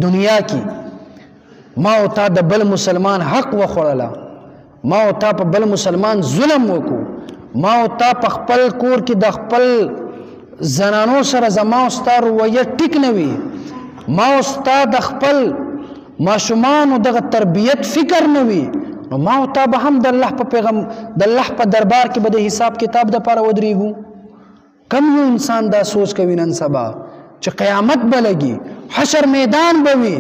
دنیا کې ما او تا د بل مسلمان حق وخوړله، ما او تا په بل مسلمان ظلم وکړو، ما او تا په خپل کور کې د خپل زنانو سره زما او ستا رویه ټیک نه وي، ما او ستا د خپل ماشومانو دغه تربیت فکر نه وي، نو ما او تا به هم د الله په دربار کې به د حساب کتاب دپاره ودرېږو. کم یو انسان دا سوچ کوي نن سبا چې قیامت به لګي، حشر میدان به وي،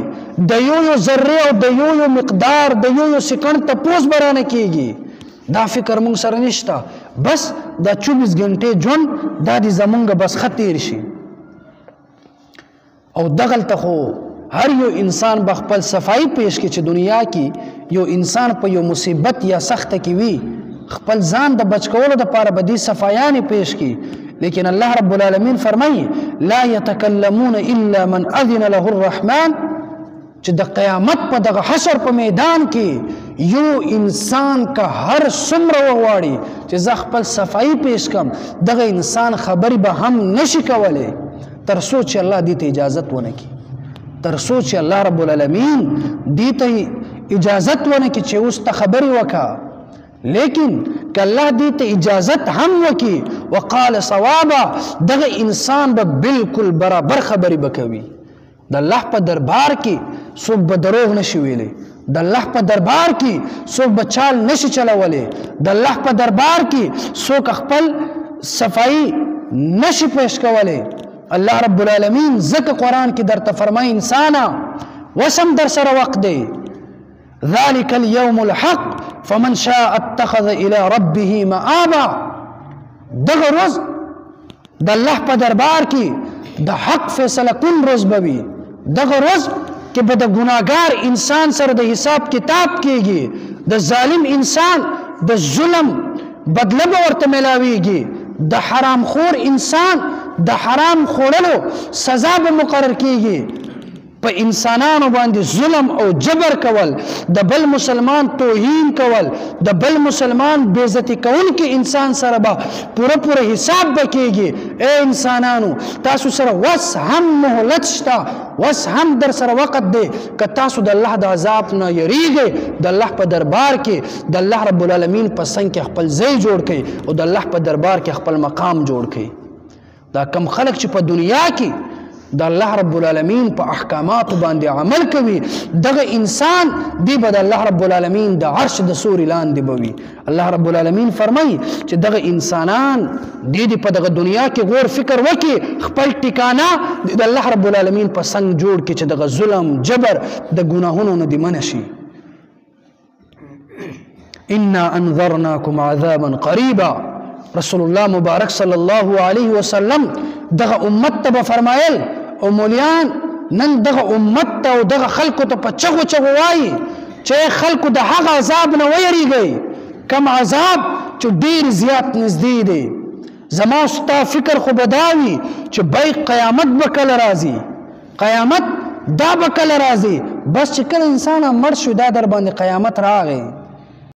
د یو ذرې او د یو مقدار د یو سکند تپوس به رانه کېږي. دا فکر مونږ سره نشته، بس دا 24 غنټې ژوند دا دې زمونږ بس ښه تېر شي. او دغلته خو هر یو انسان به خپل صفائی پیش کړي چې دنیا کې یو انسان په یو مصیبت یا سخته کې وي، خپل ځان د بچ کولو دپاره به دې صفایانې پیش کړي. لیکن الله رب العالمین فرمایي لا یتکلمون الا من اذن له الرحمن، چې د قیامت په دغه حشر په میدان کې یو انسان که هر څومره وغواړي چې زه خپل صفائی پیش کم، دغه انسان خبرې به هم نشي کولی تر څو چې الله دې ته اجازت ونه کړي، تر څو چې الله رب العالمین دې ته اجازت ونه کړي چې اوس ته خبرې وکړه. لیکن که الله دې ته اجازت هم وکړي وقال صوابا، دغه انسان به بالکل برابر خبرې به کوي. د الله په دربار کې څوک به دروغ نشي ویلی، د الله په دربار کې څوک به چال نشي چلولی، د الله په دربار کې څوک خپل صفائی نشي پیش کولی. الله رب العالمین ځکه قرآن کې درته فرمایي انسانا وسم در سره وقت دی، ذلك اليوم الحق فمن شاء اتخذ الى ربه مآبا. دغه روز د الله په دربار کې د حق فیصله کون روز به وي، دغه روز کې به د ګناهګار انسان سره د حساب کتاب کېږي، د ظالم انسان د ظلم بدله به ورته میلاویږي، د حرام خور انسان د حرام خوړلو سزا به مقرر کېږي. په انسانانو باندې ظلم او جبر کول، د بل مسلمان توهین کول، د بل مسلمان بېزتی کوونکي انسان سره به پوره حساب به کېږي. ای انسانانو تاسو سره وس هم مهلت شته، وس هم در سره وخت دی که تاسو د الله د عذاب نه یریږئ، د الله په دربار کې د الله رب العالمین په څنګ کې خپل ځای جوړ کړئ او د الله په دربار کې خپل مقام جوړ کړئ. دا کم خلک چې په دنیا کې د الله رب العالمین په احکاماتو باندې عمل کوي، دغه انسان دی به د الله رب العالمین د عرش د سوري لاندې به وي. الله رب العالمین فرمایي چې دغه انسانان دی په دغه دنیا کې غور فکر وکړي، خپل ټکانه د الله رب العالمین په څنګ جوړ کړي چې دغه ظلم جبر د ګناهونو نه دې منع شي. انا انذرناکم عذابا قریبا، رسول الله مبارک صلی الله علیه وسلم دغه امت ته به فرمایل او مولیان نن دغه امت ته او دغه خلکو ته په چغو چغو وایي چې خلکو د هغه عذاب نه ویریږئ، کم عذاب چې ډیر زیات نږدې دی. زما ستا فکر خو به دا وي چې بای قیامت به کله راځي، قیامت دا به کله راځي، بس چې کله انسان مړ شو دا در باندې قیامت راغی.